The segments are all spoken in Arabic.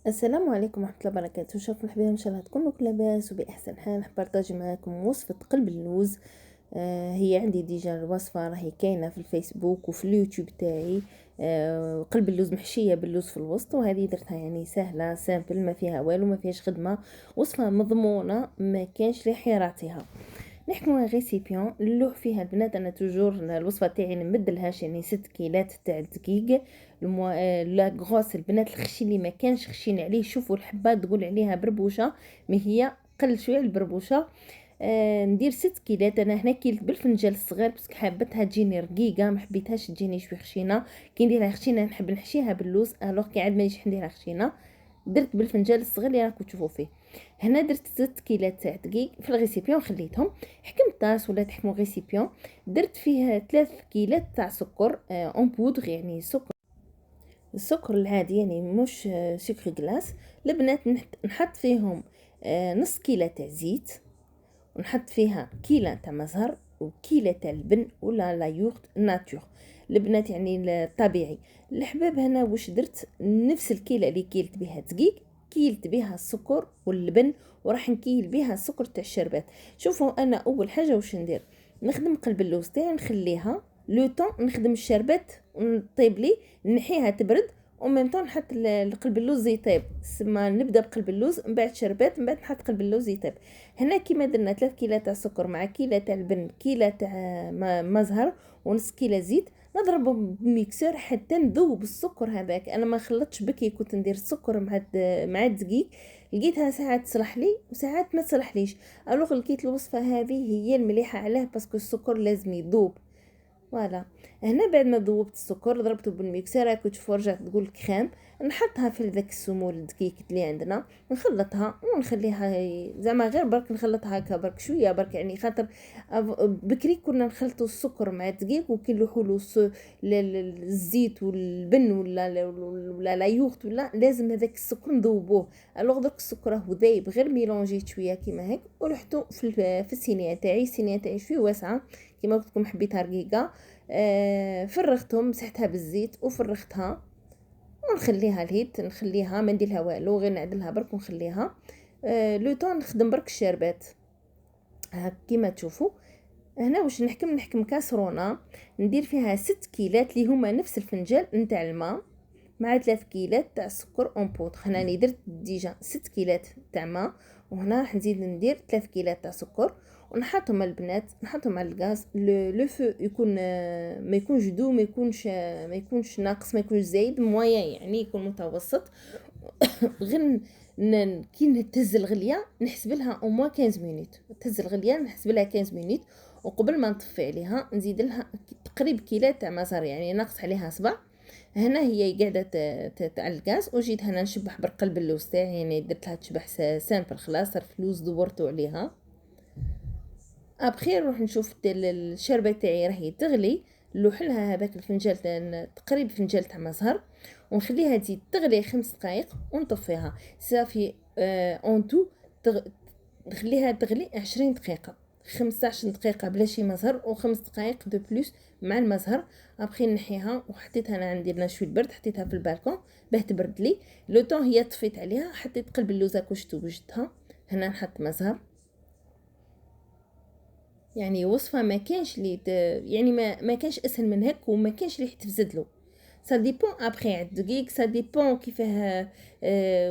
السلام عليكم ورحمة الله وبركاته. شكرا حبيبي، ان شاء الله تكونوا كل لاباس وبأحسن حال. نحب نبارطاجي معاكم وصفة قلب اللوز. هي عندي ديجا الوصفة راهي كاينة في الفيسبوك وفي اليوتيوب تاعي. قلب اللوز محشية باللوز في الوسط، وهذه درتها يعني سهلة سامبل، ما فيها والو، ما فيهاش خدمة، وصفة مضمونة ما كانش لي حيراتها. نحكمو ريسيبيون اللوح فيها البنات. انا توجور الوصفه تاعي نمدلهاش يعني 6 كيلات تاع الدقيق. لا غوص البنات، الخشي اللي ما كانش خشين عليه، شوفوا الحبات تقول عليها بربوشه، ما هي قل شويه البربوشه. ندير 6 كيلات. انا هنا كيلت بالفنجان الصغير بس حابتها تجيني رقيقه، ما حبيتهاش تجيني شويه خشينه. كي نديرها خشينه نحب نحشيها باللوز، الوغ كي عاد ما نجيش نديرها خشينه درت بالفنجان الصغير اللي راكم تشوفوا فيه. هنا درت 6 كيلات تاع دقيق في الغيسيبيون، خليتهم. حكمت طاس ولا تحكموا غيسيبيون، درت فيه 3 كيلات تاع سكر اون بودغ، يعني السكر العادي، يعني مش سكر جلاس. البنات نحط فيهم نص كيلة تاع زيت، ونحط فيها كيلة تاع مزهر وكيلة تاع البن ولا لا يوغت ناتور البنات، يعني الطبيعي. الحباب هنا واش درت، نفس الكيلة اللي كيلت بها دقيق كيلت بها السكر واللبن، وراح نكيل بها السكر تاع الشربات. شوفوا انا اول حاجة واش ندير، نخدم قلب اللوز تاعي نخليها لو طون، نخدم الشربات ونطيب لي، نحيها تبرد وميم طون نحط القلب اللوز يطيب. سما نبدا بقلب اللوز من بعد شربات من بعد نحط قلب اللوز يطيب. هنا كيما درنا 3 كيلة تاع سكر مع كيلة تاع البن كيلة تاع مزهر ونص كيلة زيت، نضربهم بميكسور حتى نذوب السكر هذاك. انا ما خلطتش بكي، كنت ندير السكر مع الدقيق، لقيتها ساعات تصلح لي وساعات ما تصلحليش. الوغ لقيت الوصفه هذه هي المليحه، علاه باسكو السكر لازم يذوب. فوالا. هنا بعد ما ذوبت السكر ضربته بالميكسر، راكو تشوفوا رجعت تقول كريم. نحطها في ذاك السمول الدقيق اللي عندنا، نخلطها ونخليها زعما غير برك نخلطها هكا برك شويه برك، يعني خاطر بكري كنا نخلطوا السكر مع الدقيق وكي نلوحوا الزيت والبن ولا لا يوغت، ولا لازم هذاك السكر نذوبوه. الوغ درك السكر هو ذايب، غير ميلونجيت شويه كيما هيك ورحتو في الصينيه تاعي. الصينيه تاعي شويه واسعه كيما قلت لكم، حبيتها رقيقه. فرغتهم، مسحتها بالزيت وفرغتها ونخليها الهيت، نخليها ما نديرها والو، غير نعدلها برك ونخليها. لو طون نخدم برك الشربات هاك كيما تشوفوا. هنا واش نحكم كاسرونه ندير فيها 6 كيلات اللي هما نفس الفنجان نتاع الماء مع 3 كيلات تاع سكر اون بودر. هنا راني درت ديجا 6 كيلات تاع ماء، وهنا راح نزيد ندير 3 كيلات تاع سكر ونحطهم البنات، نحطهم على الغاز. لو فو يكون ما يكونش دو، ما يكونش ناقص، ما يكونش زايد، مويا يعني يكون متوسط. غير كي نهز الغليه نحسب لها او موا 15 مينوت، تهز الغليه نحسب لها 15 مينوت، وقبل ما نطفي عليها نزيد لها تقريب كيلة تاع مزر، يعني ناقص عليها صبع. هنا هي قاعده على الغاز، وجيت هنا نشبح برقلب اللوز تاعي، يعني درت لها تشبح سامبل، خلاص صار فلوس دورتو عليها. ابخي نروح نشوف الشربة تاعي راهي تغلي، نلوح لها هذاك الفنجان تقريب فنجان تاع مزهر، ونخليها تزيد تغلي 5 دقائق ونطفيها. صافي اون تو نخليها تغلي 20 دقيقه، 15 دقيقه بلا شي مزهر وخمس دقائق دو بلوس مع المزهر. ابخي نحيها وحطيتها، انا عندي لنا شويه برد، حطيتها في البالكون باه تبرد لي. لو طون هي طفيت عليها، حطيت قلب اللوزه كشت وجدتها. هنا نحط مزهر، يعني وصفه ما كانش يعني ما كانش اسهل من هيك، وما كانش اللي تفزد له. سا ديبون ابخي على الدقيق، سا ديبون كيفاه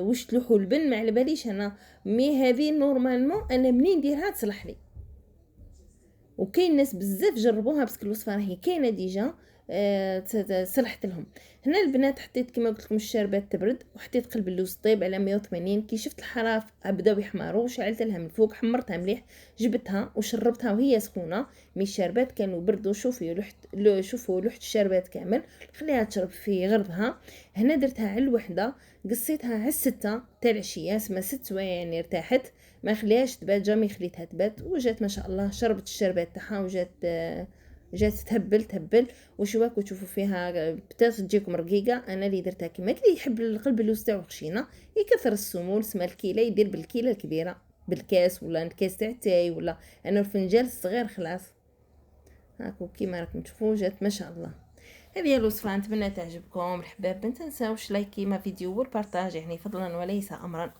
واش تلوحوا البن، ما على باليش انا. مي هذه نورمالمون انا منين نديرها تصلح لي، وكاين ناس بزاف جربوها بس الوصفه راهي كاينه ديجا. صلحت لهم. هنا البنات حطيت كما قلت لكم الشربات تبرد، وحطيت قلب اللوز طيب على 180. كي شفت الحراف بداو يحمروا شعلت لها من الفوق، حمرتها مليح، جبتها وشربتها وهي سخونه. مي الشربات كانوا بردوا، شوفوا شوفوا لوحه الشربات كامل، خليها تشرب في غرضها. هنا درتها على الوحده، قصيتها على 6 تاع العشيه، سما 6 سوايع يعني ارتاحت، ما خليهاش تبات، جامي خليتها تبات، وجات ما شاء الله شربت الشربات تاعها، جات تهبل. وشواكو تشوفوا فيها بتاس تجيكم رقيقه. انا اللي درتها كما اللي يحب القلب اللوز تاعو خشينه يكثر السمول، سما الكيله يدير بالكيله الكبيره بالكاس، ولا الكاس تاع تاي، ولا انا الفنجان الصغير خلاص. هاكو كيما راكم تشوفوا جات ما شاء الله. هذه هي الوصفة، نتمنى تعجبكم الحباب. ما تنساوش لايكي ما فيديو والبارطاج، يعني فضلا وليس امرا.